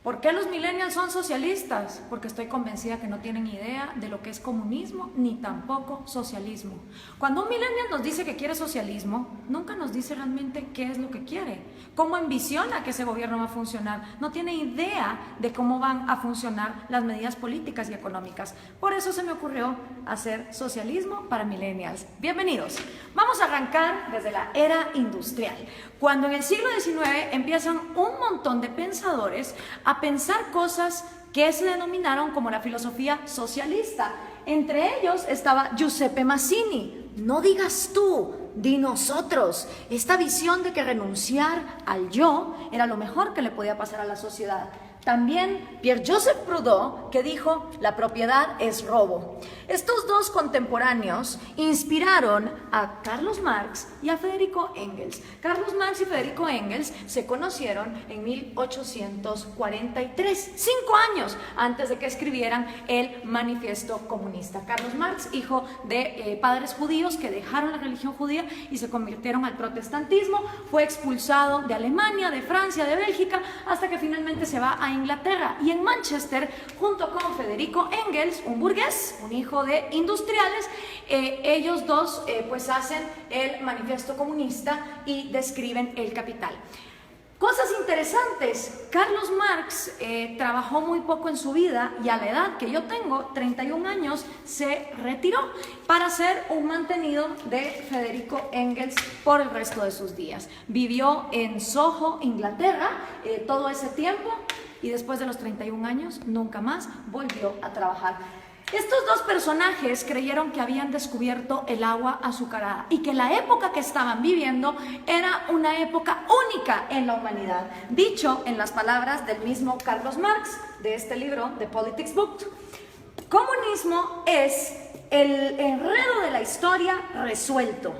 ¿Por qué los millennials son socialistas? Porque estoy convencida que no tienen idea de lo que es comunismo ni tampoco socialismo. Cuando un millennial nos dice que quiere socialismo, nunca nos dice realmente qué es lo que quiere, cómo ambiciona que ese gobierno va a funcionar. No tiene idea de cómo van a funcionar las medidas políticas y económicas. Por eso se me ocurrió hacer socialismo para millennials. Bienvenidos. Vamos a arrancar desde la era industrial, cuando en el siglo XIX empiezan un montón de pensadores a pensar cosas que se denominaron como la filosofía socialista. Entre ellos estaba Giuseppe Mazzini. No digas tú, di nosotros. Esta visión de que renunciar al yo era lo mejor que le podía pasar a la sociedad. También Pierre-Joseph Proudhon, que dijo, la propiedad es robo. Estos dos contemporáneos inspiraron a Carlos Marx y a Federico Engels. Carlos Marx y Federico Engels se conocieron en 1843, 5 años antes de que escribieran el Manifiesto Comunista. Carlos Marx, hijo de padres judíos que dejaron la religión judía y se convirtieron al protestantismo, fue expulsado de Alemania, de Francia, de Bélgica, hasta que finalmente se va a Inglaterra, y en Manchester, junto con Federico Engels, un burgués, un hijo de industriales, ellos dos pues hacen el Manifiesto Comunista y describen el capital. Cosas interesantes, Carlos Marx trabajó muy poco en su vida y a la edad que yo tengo, 31 años, se retiró para ser un mantenido de Federico Engels por el resto de sus días. Vivió en Soho, Inglaterra, todo ese tiempo, y después de los 31 años nunca más volvió a trabajar. Estos dos personajes creyeron que habían descubierto el agua azucarada y que la época que estaban viviendo era una época única en la humanidad. Dicho en las palabras del mismo Carlos Marx, de este libro, The Politics Book, comunismo es el enredo de la historia resuelto.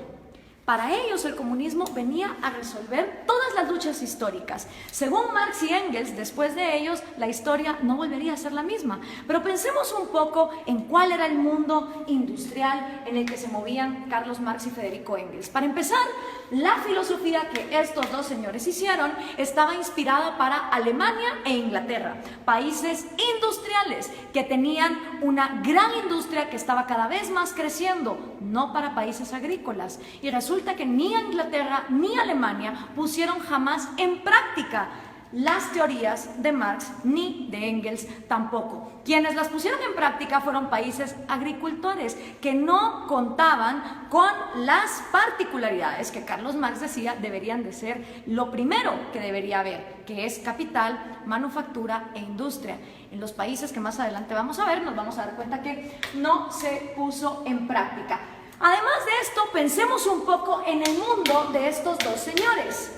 Para ellos el comunismo venía a resolver todas las luchas históricas. Según Marx y Engels, después de ellos la historia no volvería a ser la misma. Pero pensemos un poco en cuál era el mundo industrial en el que se movían Carlos Marx y Federico Engels. Para empezar, la filosofía que estos dos señores hicieron estaba inspirada para Alemania e Inglaterra, países industriales que tenían una gran industria que estaba cada vez más creciendo, no para países agrícolas. Y resulta que ni Inglaterra ni Alemania pusieron jamás en práctica las teorías de Marx ni de Engels tampoco. Quienes las pusieron en práctica fueron países agricultores que no contaban con las particularidades que Carlos Marx decía deberían de ser lo primero que debería haber, que es capital, manufactura e industria. En los países que más adelante vamos a ver, nos vamos a dar cuenta que no se puso en práctica. Además de esto, pensemos un poco en el mundo de estos dos señores.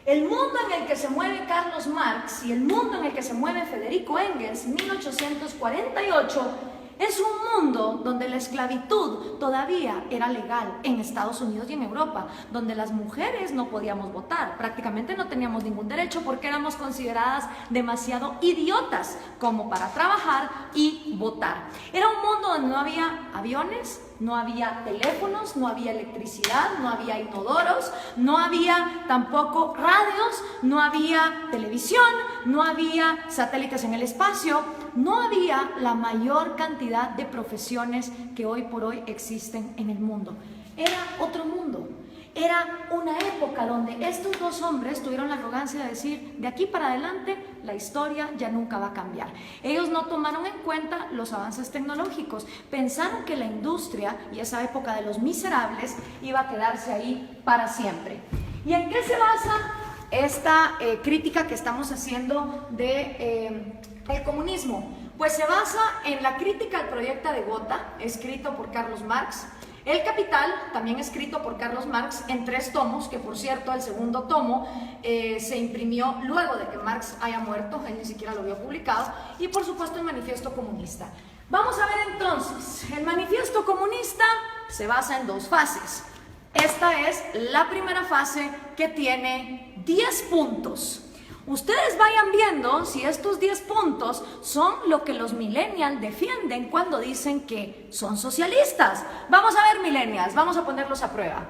El mundo en el que se mueve Carlos Marx y el mundo en el que se mueve Federico Engels, 1848, es un mundo donde la esclavitud todavía era legal en Estados Unidos y en Europa, donde las mujeres no podíamos votar, prácticamente no teníamos ningún derecho porque éramos consideradas demasiado idiotas como para trabajar y votar. Era un mundo donde no había aviones, no había teléfonos, no había electricidad, no había inodoros, no había tampoco radios, no había televisión, no había satélites en el espacio, no había la mayor cantidad de profesiones que hoy por hoy existen en el mundo. Era otro mundo. Era una época donde estos dos hombres tuvieron la arrogancia de decir, de aquí para adelante la historia ya nunca va a cambiar. Ellos no tomaron en cuenta los avances tecnológicos, pensaron que la industria y esa época de los miserables iba a quedarse ahí para siempre. ¿Y en qué se basa esta crítica que estamos haciendo de el comunismo? Pues se basa en la crítica al proyecto de Gotha, escrito por Carlos Marx, El Capital, también escrito por Carlos Marx en 3 tomos, que por cierto el segundo tomo se imprimió luego de que Marx haya muerto, él ni siquiera lo había publicado, y por supuesto el Manifiesto Comunista. Vamos a ver entonces, el Manifiesto Comunista se basa en 2 fases. Esta es la primera fase, que tiene 10 puntos. Ustedes vayan viendo si estos 10 puntos son lo que los millennials defienden cuando dicen que son socialistas. Vamos a ver, millennials, vamos a ponerlos a prueba.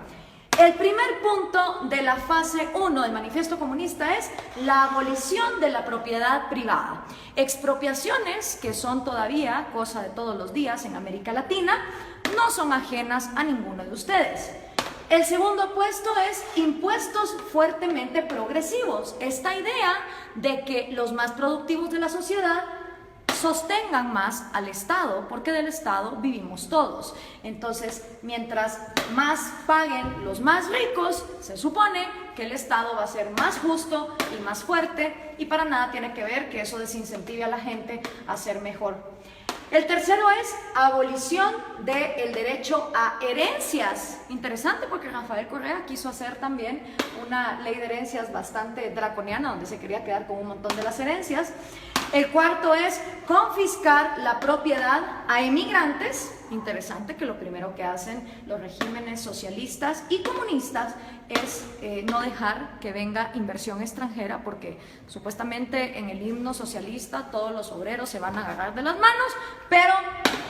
El primer punto de la fase 1 del Manifiesto Comunista es la abolición de la propiedad privada. Expropiaciones, que son todavía cosa de todos los días en América Latina, no son ajenas a ninguno de ustedes. El segundo puesto es impuestos fuertemente progresivos. Esta idea de que los más productivos de la sociedad sostengan más al Estado, porque del Estado vivimos todos. Entonces, mientras más paguen los más ricos, se supone que el Estado va a ser más justo y más fuerte, y para nada tiene que ver que eso desincentive a la gente a ser mejor. El tercero es abolición del derecho a herencias. Interesante, porque Rafael Correa quiso hacer también una ley de herencias bastante draconiana, donde se quería quedar con un montón de las herencias. El cuarto es confiscar la propiedad a emigrantes. Interesante que lo primero que hacen los regímenes socialistas y comunistas es no dejar que venga inversión extranjera, porque supuestamente en el himno socialista todos los obreros se van a agarrar de las manos, pero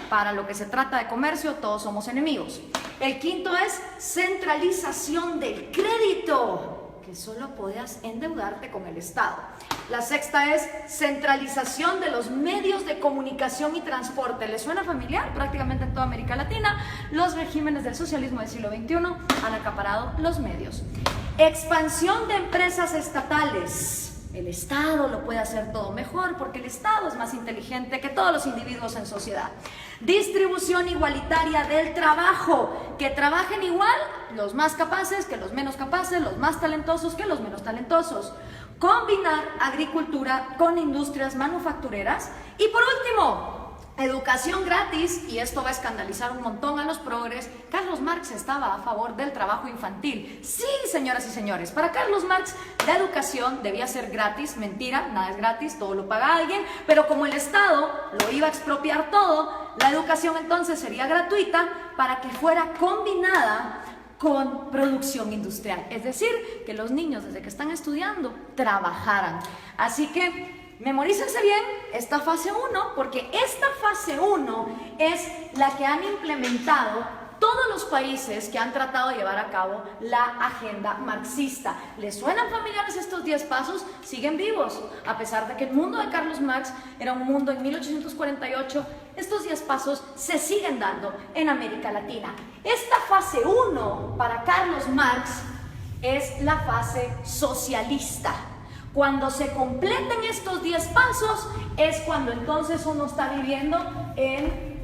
para lo que se trata de comercio todos somos enemigos. El quinto es centralización del crédito, que solo podías endeudarte con el Estado. La sexta es centralización de los medios de comunicación y transporte. ¿Les suena familiar? Prácticamente en toda América Latina, los regímenes del socialismo del siglo XXI han acaparado los medios. Expansión de empresas estatales. El Estado lo puede hacer todo mejor, porque el Estado es más inteligente que todos los individuos en sociedad. Distribución igualitaria del trabajo, que trabajen igual los más capaces que los menos capaces, los más talentosos que los menos talentosos. Combinar agricultura con industrias manufactureras. Y por último, educación gratis, y esto va a escandalizar un montón a los progres. Carlos Marx estaba a favor del trabajo infantil. Sí, señoras y señores, para Carlos Marx la educación debía ser gratis. Mentira, nada es gratis, todo lo paga alguien, pero como el Estado lo iba a expropiar todo, la educación entonces sería gratuita para que fuera combinada con producción industrial, es decir, que los niños desde que están estudiando trabajaran. Así que memorícense bien esta fase 1, porque esta fase 1 es la que han implementado todos los países que han tratado de llevar a cabo la agenda marxista. ¿Les suenan familiares estos 10 pasos? Siguen vivos, a pesar de que el mundo de Carlos Marx era un mundo en 1848, estos 10 pasos se siguen dando en América Latina. Esta fase 1 para Carlos Marx es la fase socialista. Cuando se completen estos 10 pasos es cuando entonces uno está viviendo en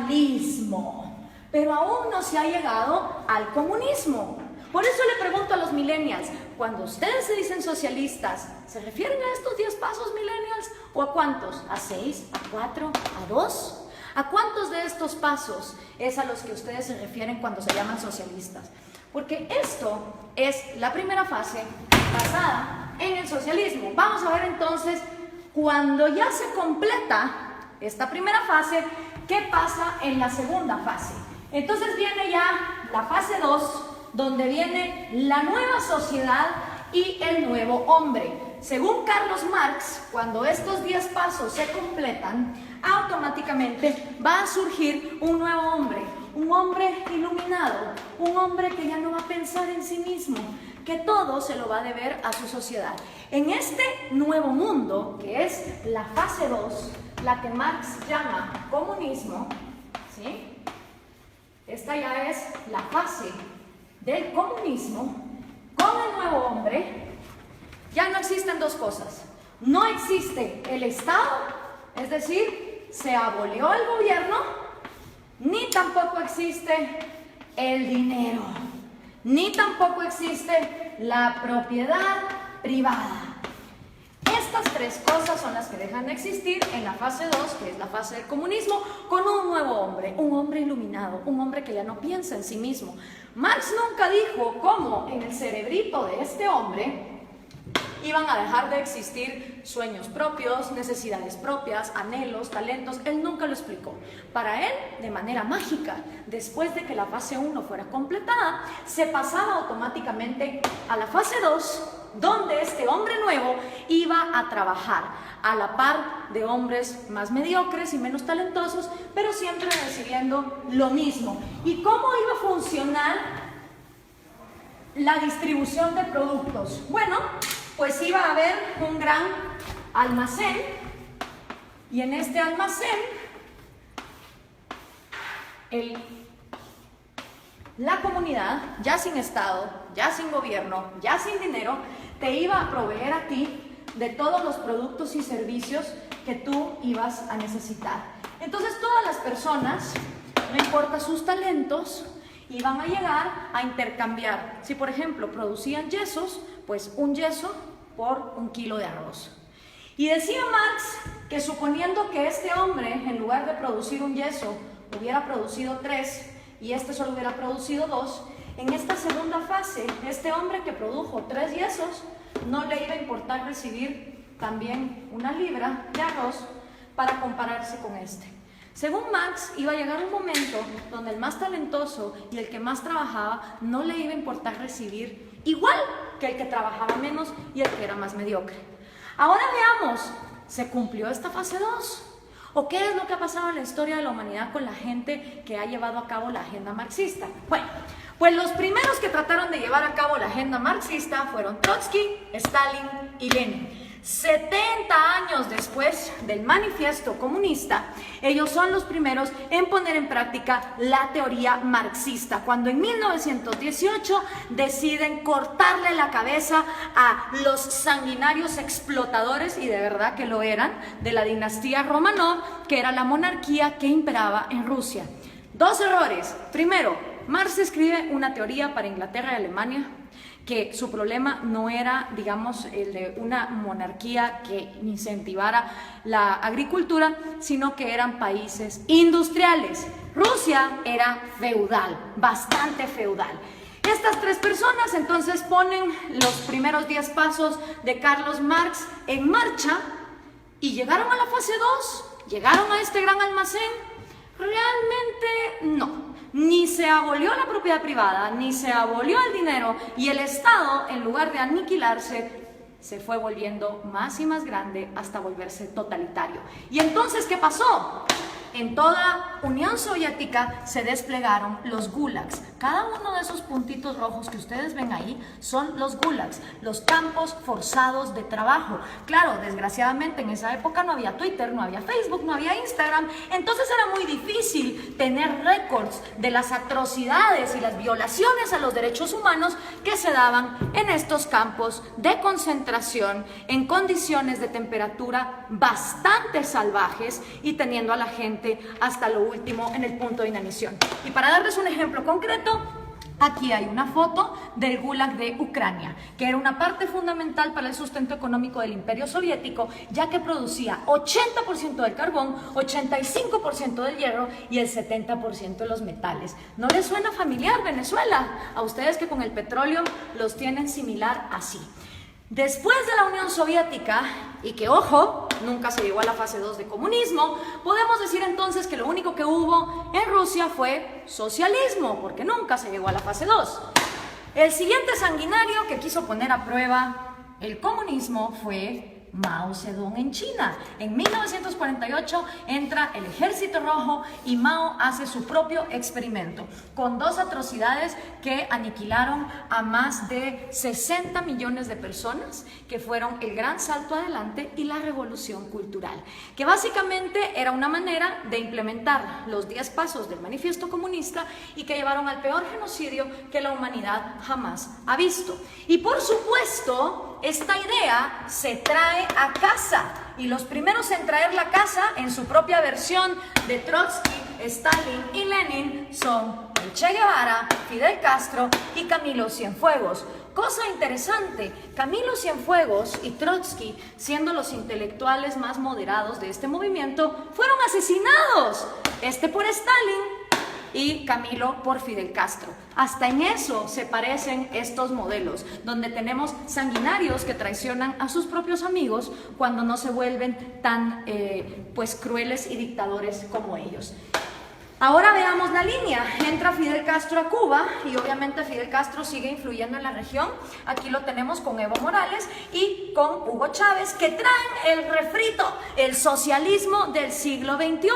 socialismo, pero aún no se ha llegado al comunismo. Por eso le pregunto a los millennials, cuando ustedes se dicen socialistas, ¿se refieren a estos 10 pasos, millennials? ¿O a cuántos? ¿A 6? ¿A 4? ¿A 2? ¿A cuántos de estos pasos es a los que ustedes se refieren cuando se llaman socialistas? Porque esto es la primera fase basada en el socialismo. Vamos a ver entonces, cuando ya se completa esta primera fase, ¿qué pasa en la segunda fase? Entonces viene ya la fase 2, donde viene la nueva sociedad y el nuevo hombre. Según Carlos Marx, cuando estos 10 pasos se completan, automáticamente va a surgir un nuevo hombre, un hombre iluminado, un hombre que ya no va a pensar en sí mismo, que todo se lo va a deber a su sociedad. En este nuevo mundo, que es la fase 2, la que Marx llama comunismo, ¿sí? Esta ya es la fase del comunismo. Con el nuevo hombre ya no existen dos cosas. No existe el Estado, es decir, se abolió el gobierno, ni tampoco existe el dinero, ni tampoco existe la propiedad privada. Estas 3 cosas son las que dejan de existir en la fase 2, que es la fase del comunismo, con un nuevo hombre, un hombre iluminado, un hombre que ya no piensa en sí mismo. Marx nunca dijo cómo en el cerebrito de este hombre iban a dejar de existir sueños propios, necesidades propias, anhelos, talentos. Él nunca lo explicó. Para él, de manera mágica, después de que la fase 1 fuera completada, se pasaba automáticamente a la fase 2, donde este hombre nuevo iba a trabajar a la par de hombres más mediocres y menos talentosos, pero siempre recibiendo lo mismo. ¿Y cómo iba a funcionar la distribución de productos. Bueno, pues iba a haber un gran almacén y en este almacén la comunidad, ya sin Estado, ya sin gobierno, ya sin dinero, te iba a proveer a ti de todos los productos y servicios que tú ibas a necesitar. Entonces todas las personas, no importa sus talentos, iban a llegar a intercambiar. Si por ejemplo producían yesos, pues un yeso por 1 kilo de arroz. Y decía Marx que suponiendo que este hombre, en lugar de producir un yeso, hubiera producido 3 y este solo hubiera producido 2, en esta segunda fase, este hombre que produjo 3 yesos, no le iba a importar recibir también 1 libra de arroz para compararse con este. Según Marx, iba a llegar un momento donde el más talentoso y el que más trabajaba no le iba a importar recibir igual que el que trabajaba menos y el que era más mediocre. Ahora veamos, ¿se cumplió esta fase 2? ¿O qué es lo que ha pasado en la historia de la humanidad con la gente que ha llevado a cabo la agenda marxista? Bueno, pues los primeros que trataron de llevar a cabo la agenda marxista fueron Trotsky, Stalin y Lenin. 70 años después del manifiesto comunista, ellos son los primeros en poner en práctica la teoría marxista, cuando en 1918 deciden cortarle la cabeza a los sanguinarios explotadores, y de verdad que lo eran, de la dinastía Romanov, que era la monarquía que imperaba en Rusia. 2 errores. Primero, Marx escribe una teoría para Inglaterra y Alemania, que su problema no era, digamos, el de una monarquía que incentivara la agricultura, sino que eran países industriales. Rusia era feudal, bastante feudal. Estas 3 personas entonces ponen los primeros 10 pasos de Carlos Marx en marcha y llegaron a la fase 2, llegaron a este gran almacén. Realmente no. Ni se abolió la propiedad privada, ni se abolió el dinero, y el Estado, en lugar de aniquilarse, se fue volviendo más y más grande hasta volverse totalitario. ¿Y entonces qué pasó? En toda Unión Soviética se desplegaron los gulags. Cada uno de esos puntitos rojos que ustedes ven ahí son los gulags, los campos forzados de trabajo. Claro, desgraciadamente en esa época no había Twitter, no había Facebook, no había Instagram, entonces era muy difícil tener récords de las atrocidades y las violaciones a los derechos humanos que se daban en estos campos de concentración en condiciones de temperatura bastante salvajes y teniendo a la gente hasta lo último en el punto de inanición. Y para darles un ejemplo concreto, aquí hay una foto del Gulag de Ucrania, que era una parte fundamental para el sustento económico del Imperio Soviético, ya que producía 80% del carbón, 85% del hierro y el 70% de los metales. ¿No les suena familiar Venezuela? A ustedes que con el petróleo los tienen similar así. Después de la Unión Soviética, y que ojo, nunca se llegó a la fase 2 de comunismo, podemos decir entonces que lo único que hubo en Rusia fue socialismo, porque nunca se llegó a la fase 2. El siguiente sanguinario que quiso poner a prueba el comunismo fue Mao Zedong en China. En 1948 entra el Ejército Rojo y Mao hace su propio experimento con 2 atrocidades que aniquilaron a más de 60 millones de personas, que fueron el gran salto adelante y la revolución cultural, que básicamente era una manera de implementar los 10 pasos del manifiesto comunista y que llevaron al peor genocidio que la humanidad jamás ha visto. Y por supuesto, esta idea se trae a casa, y los primeros en traer la casa en su propia versión de Trotsky, Stalin y Lenin son el Che Guevara, Fidel Castro y Camilo Cienfuegos. Cosa interesante, Camilo Cienfuegos y Trotsky, siendo los intelectuales más moderados de este movimiento, fueron asesinados, este por Stalin y Camilo por Fidel Castro. Hasta en eso se parecen estos modelos, donde tenemos sanguinarios que traicionan a sus propios amigos cuando no se vuelven tan pues crueles y dictadores como ellos. Ahora veamos la línea. Entra Fidel Castro a Cuba y obviamente Fidel Castro sigue influyendo en la región. Aquí lo tenemos con Evo Morales y con Hugo Chávez, que traen el refrito, el socialismo del siglo XXI.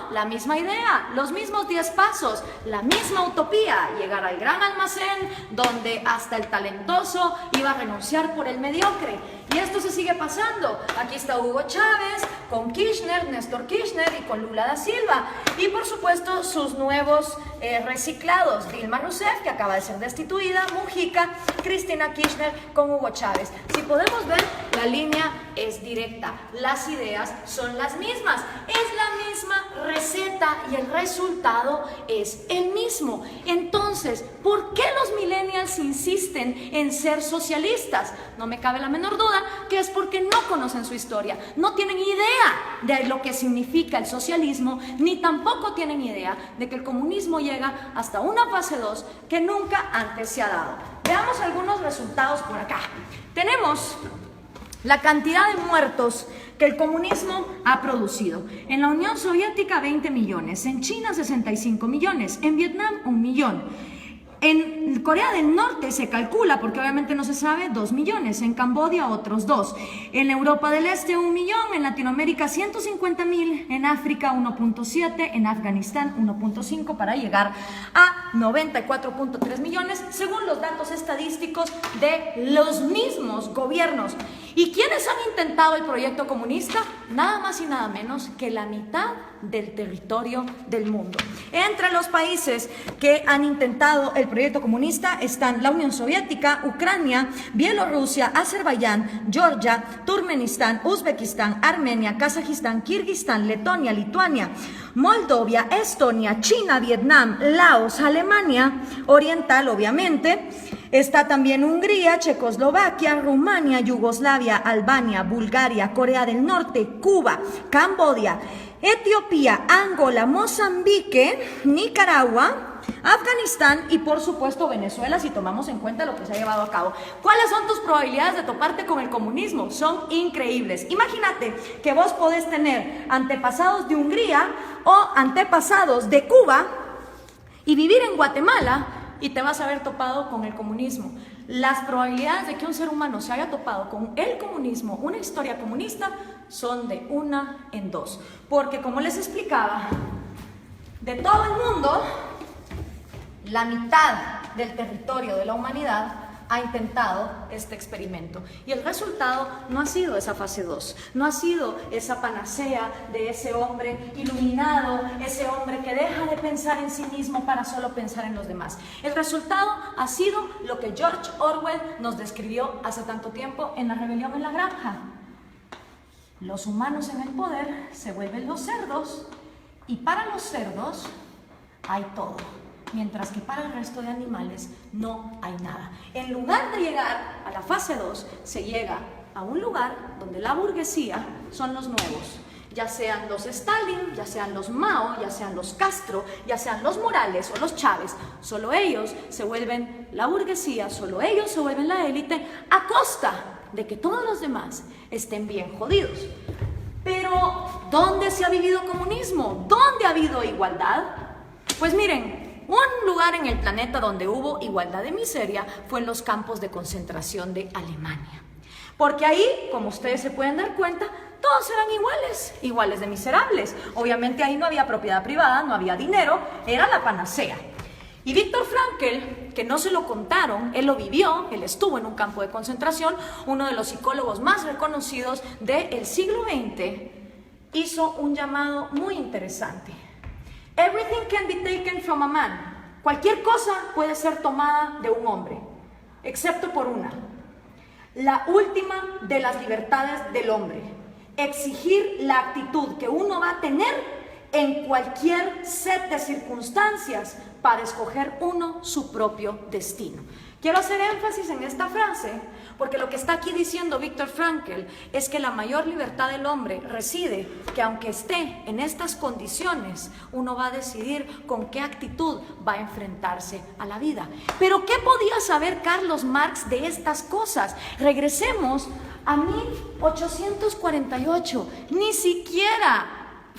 La misma idea, los mismos 10 pasos, la misma utopía, llegar al gran almacén donde hasta el talentoso iba a renunciar por el mediocre. Y esto se sigue pasando. Aquí está Hugo Chávez con Kirchner, Néstor Kirchner y con Lula da Silva. Y por supuesto sus nuevos reciclados, Dilma Rousseff, que acaba de ser destituida, Mujica, Cristina Kirchner con Hugo Chávez. Si podemos ver, la línea es directa, las ideas son las mismas, es la misma receta y el resultado es el mismo. Entonces, ¿por qué los millennials insisten en ser socialistas? No me cabe la menor duda que es porque no conocen su historia, no tienen idea de lo que significa el socialismo, ni tampoco tienen idea de que el comunismo llega hasta una fase 2 que nunca antes se ha dado. Veamos algunos resultados por acá. Tenemos la cantidad de muertos que el comunismo ha producido. En la Unión Soviética 20 millones, en China 65 millones, en Vietnam 1 millón. En Corea del Norte se calcula, porque obviamente no se sabe, 2 millones, en Camboya otros 2, en Europa del Este 1 millón, en Latinoamérica 150.000, en África 1.7, en Afganistán 1.5 para llegar a 94.3 millones, según los datos estadísticos de los mismos gobiernos. ¿Y quiénes han intentado el proyecto comunista? Nada más y nada menos que la mitad del territorio del mundo. Entre los países que han intentado el proyecto comunista están la Unión Soviética, Ucrania, Bielorrusia, Azerbaiyán, Georgia, Turkmenistán, Uzbekistán, Armenia, Kazajistán, Kirguistán, Letonia, Lituania, Moldovia, Estonia, China, Vietnam, Laos, Alemania Oriental, obviamente. Está también Hungría, Checoslovaquia, Rumania, Yugoslavia, Albania, Bulgaria, Corea del Norte, Cuba, Camboya, Etiopía, Angola, Mozambique, Nicaragua, Afganistán y por supuesto Venezuela, si tomamos en cuenta lo que se ha llevado a cabo. ¿Cuáles son tus probabilidades de toparte con el comunismo? Son increíbles. Imagínate que vos podés tener antepasados de Hungría o antepasados de Cuba y vivir en Guatemala y te vas a haber topado con el comunismo. Las probabilidades de que un ser humano se haya topado con el comunismo, una historia comunista, son de 1 en 2. Porque como les explicaba, de todo el mundo, la mitad del territorio de la humanidad ha intentado este experimento. Y el resultado no ha sido esa fase 2, no ha sido esa panacea de ese hombre iluminado, ese hombre que deja de pensar en sí mismo para solo pensar en los demás. El resultado ha sido lo que George Orwell nos describió hace tanto tiempo en La rebelión en la granja. Los humanos en el poder se vuelven los cerdos y para los cerdos hay todo, mientras que para el resto de animales no hay nada. En lugar de llegar a la fase 2, se llega a un lugar donde la burguesía son los nuevos, ya sean los Stalin, ya sean los Mao, ya sean los Castro, ya sean los Morales o los Chávez. Solo ellos se vuelven la burguesía, solo ellos se vuelven la élite a costa de que todos los demás estén bien jodidos. Pero, ¿dónde se ha vivido comunismo? ¿Dónde ha habido igualdad? Pues miren, un lugar en el planeta donde hubo igualdad de miseria fue en los campos de concentración de Alemania. Porque ahí, como ustedes se pueden dar cuenta, todos eran iguales de miserables. Obviamente ahí no había propiedad privada, no había dinero, era la panacea. Y Viktor Frankl, que no se lo contaron, él lo vivió, él estuvo en un campo de concentración, uno de los psicólogos más reconocidos del siglo XX, hizo un llamado muy interesante. Everything can be taken from a man. Cualquier cosa puede ser tomada de un hombre, excepto por una. La última de las libertades del hombre. Exigir la actitud que uno va a tener en cualquier set de circunstancias para escoger uno su propio destino. Quiero hacer énfasis en esta frase porque lo que está aquí diciendo Viktor Frankl es que la mayor libertad del hombre reside que aunque esté en estas condiciones, uno va a decidir con qué actitud va a enfrentarse a la vida. Pero ¿qué podía saber Carlos Marx de estas cosas? Regresemos a 1848, ni siquiera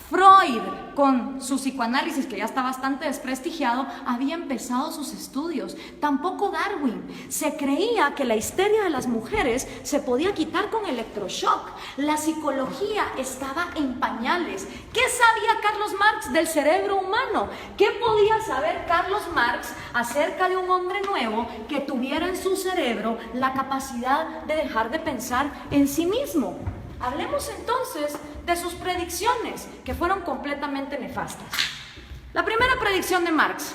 Freud, con su psicoanálisis, que ya está bastante desprestigiado, había empezado sus estudios. Tampoco Darwin. Se creía que la histeria de las mujeres se podía quitar con electroshock. La psicología estaba en pañales. ¿Qué sabía Carlos Marx del cerebro humano? ¿Qué podía saber Carlos Marx acerca de un hombre nuevo que tuviera en su cerebro la capacidad de dejar de pensar en sí mismo? Hablemos entonces de sus predicciones, que fueron completamente nefastas. La primera predicción de Marx: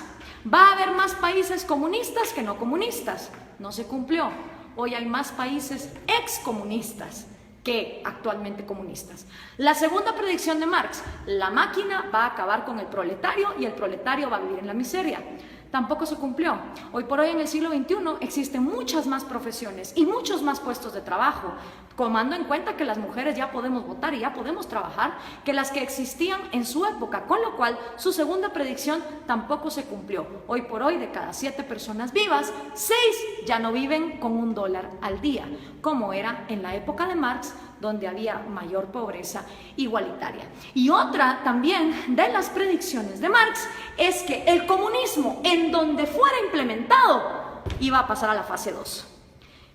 va a haber más países comunistas que no comunistas. No se cumplió. Hoy hay más países excomunistas que actualmente comunistas. La segunda predicción de Marx: la máquina va a acabar con el proletario y el proletario va a vivir en la miseria. Tampoco se cumplió. Hoy por hoy, en el siglo XXI, existen muchas más profesiones y muchos más puestos de trabajo, tomando en cuenta que las mujeres ya podemos votar y ya podemos trabajar, que las que existían en su época, con lo cual su segunda predicción tampoco se cumplió. Hoy por hoy, de cada 7 personas vivas, 6 ya no viven con $1 al día, como era en la época de Marx, donde había mayor pobreza igualitaria. Y otra también de las predicciones de Marx es que el comunismo, en donde fuera implementado, iba a pasar a la fase 2.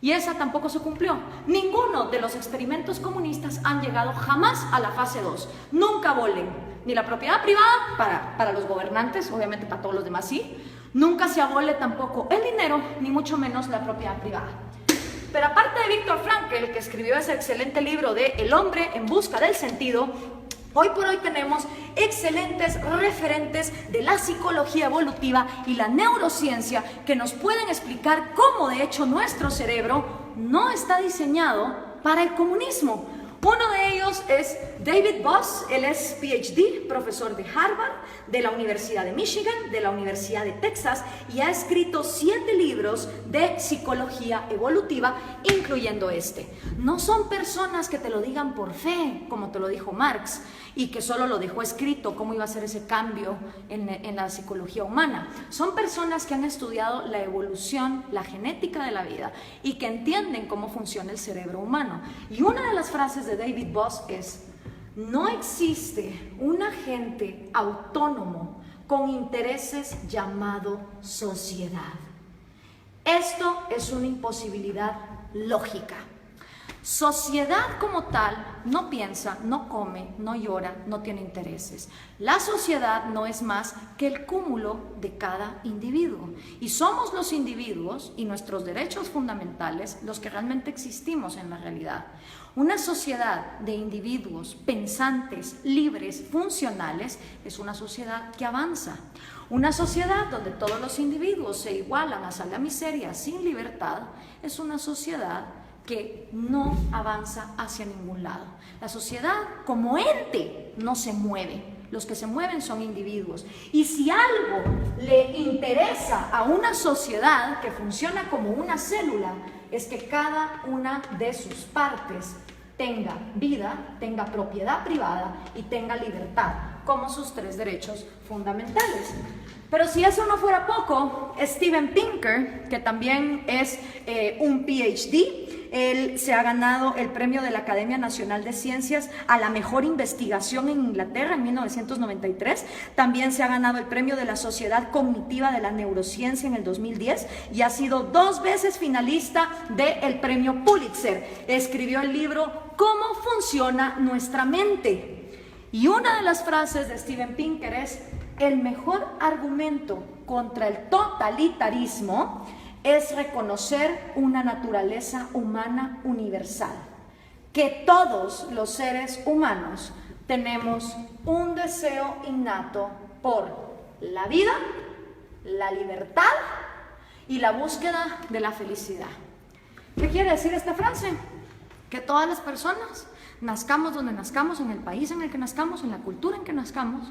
Y esa tampoco se cumplió. Ninguno de los experimentos comunistas han llegado jamás a la fase 2. Nunca abolen ni la propiedad privada para los gobernantes, obviamente para todos los demás sí. Nunca se abole tampoco el dinero, ni mucho menos la propiedad privada. Pero aparte de Viktor Frankl, que escribió ese excelente libro de El hombre en busca del sentido, hoy por hoy tenemos excelentes referentes de la psicología evolutiva y la neurociencia que nos pueden explicar cómo de hecho nuestro cerebro no está diseñado para el comunismo. Uno de ellos es David Boss. Él es PhD, profesor de Harvard, de la Universidad de Michigan, de la Universidad de Texas, y ha escrito 7 libros de psicología evolutiva, incluyendo este. No son personas que te lo digan por fe, como te lo dijo Marx, y que solo lo dejó escrito cómo iba a ser ese cambio en la psicología humana. Son personas que han estudiado la evolución, la genética de la vida, y que entienden cómo funciona el cerebro humano. Y una de las frases de David Boss es: no existe un agente autónomo con intereses llamado sociedad. Esto es una imposibilidad lógica. Sociedad como tal no piensa, no come, no llora, no tiene intereses. La sociedad no es más que el cúmulo de cada individuo. Y somos los individuos y nuestros derechos fundamentales los que realmente existimos en la realidad. Una sociedad de individuos pensantes, libres, funcionales, es una sociedad que avanza. Una sociedad donde todos los individuos se igualan hasta la miseria sin libertad, es una sociedad que no avanza hacia ningún lado. La sociedad como ente no se mueve. Los que se mueven son individuos. Y si algo le interesa a una sociedad que funciona como una célula, es que cada una de sus partes tenga vida, tenga propiedad privada y tenga libertad, como sus 3 derechos fundamentales. Pero si eso no fuera poco, Steven Pinker, que también es un PhD, él se ha ganado el premio de la Academia Nacional de Ciencias a la mejor investigación en Inglaterra en 1993. También se ha ganado el premio de la Sociedad Cognitiva de la Neurociencia en el 2010 y ha sido 2 veces finalista del premio Pulitzer. Escribió el libro ¿Cómo funciona nuestra mente? Y una de las frases de Steven Pinker es: el mejor argumento contra el totalitarismo es reconocer una naturaleza humana universal, que todos los seres humanos tenemos un deseo innato por la vida, la libertad y la búsqueda de la felicidad. ¿Qué quiere decir esta frase? Que todas las personas, nazcamos donde nazcamos, en el país en el que nazcamos, en la cultura en que nazcamos,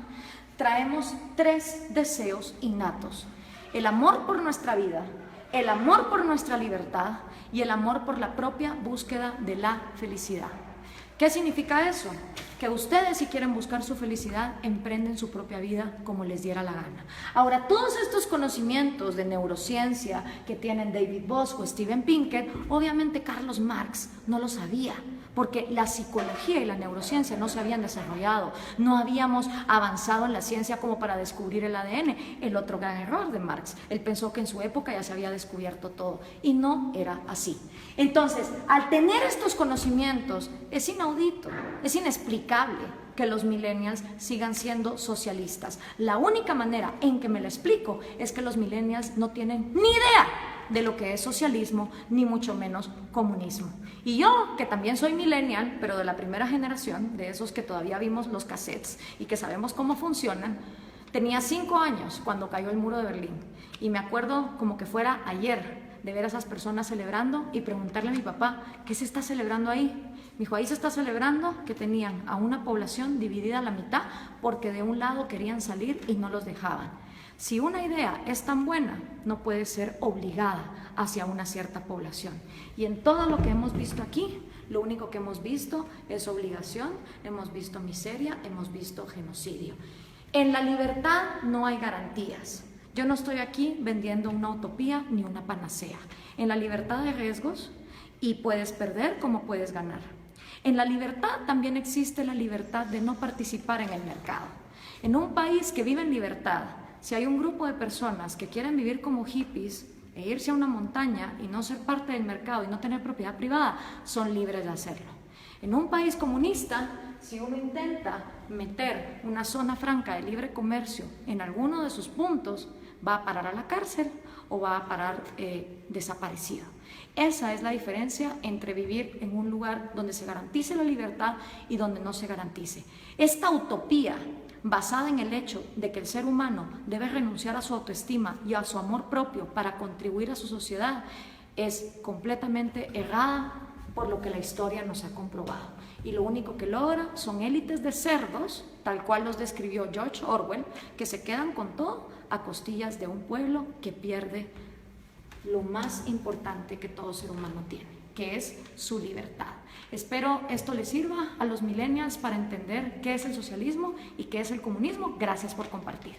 traemos 3 deseos innatos: el amor por nuestra vida, el amor por nuestra libertad y el amor por la propia búsqueda de la felicidad. ¿Qué significa eso? que ustedes, si quieren buscar su felicidad, emprenden su propia vida como les diera la gana. Ahora, todos estos conocimientos de neurociencia que tienen David Bosch o Steven Pinker, obviamente Carlos Marx no lo sabía, porque la psicología y la neurociencia no se habían desarrollado, no habíamos avanzado en la ciencia como para descubrir el ADN, el otro gran error de Marx. Él pensó que en su época ya se había descubierto todo, y no era así. Entonces, al tener estos conocimientos, es inaudito, es inexplicable que los millennials sigan siendo socialistas. La única manera en que me lo explico es que los millennials no tienen ni idea de lo que es socialismo, ni mucho menos comunismo. Y yo, que también soy millennial, pero de la primera generación, de esos que todavía vimos los cassettes y que sabemos cómo funcionan, tenía 5 años cuando cayó el muro de Berlín. Y me acuerdo como que fuera ayer de ver a esas personas celebrando y preguntarle a mi papá, ¿qué se está celebrando ahí? Me dijo, ahí se está celebrando que tenían a una población dividida a la mitad porque de un lado querían salir y no los dejaban. Si una idea es tan buena, no puede ser obligada hacia una cierta población. Y en todo lo que hemos visto aquí, lo único que hemos visto es obligación, hemos visto miseria, hemos visto genocidio. En la libertad no hay garantías. Yo no estoy aquí vendiendo una utopía ni una panacea. En la libertad hay riesgos y puedes perder como puedes ganar. En la libertad también existe la libertad de no participar en el mercado. En un país que vive en libertad, si hay un grupo de personas que quieren vivir como hippies e irse a una montaña y no ser parte del mercado y no tener propiedad privada, son libres de hacerlo. En un país comunista, si uno intenta meter una zona franca de libre comercio en alguno de sus puntos, va a parar a la cárcel o va a parar desaparecido. Esa es la diferencia entre vivir en un lugar donde se garantice la libertad y donde no se garantice. Esta utopía basada en el hecho de que el ser humano debe renunciar a su autoestima y a su amor propio para contribuir a su sociedad, es completamente errada por lo que la historia nos ha comprobado. Y lo único que logra son élites de cerdos, tal cual los describió George Orwell, que se quedan con todo a costillas de un pueblo que pierde lo más importante que todo ser humano tiene, que es su libertad. Espero esto les sirva a los millennials para entender qué es el socialismo y qué es el comunismo. Gracias por compartir.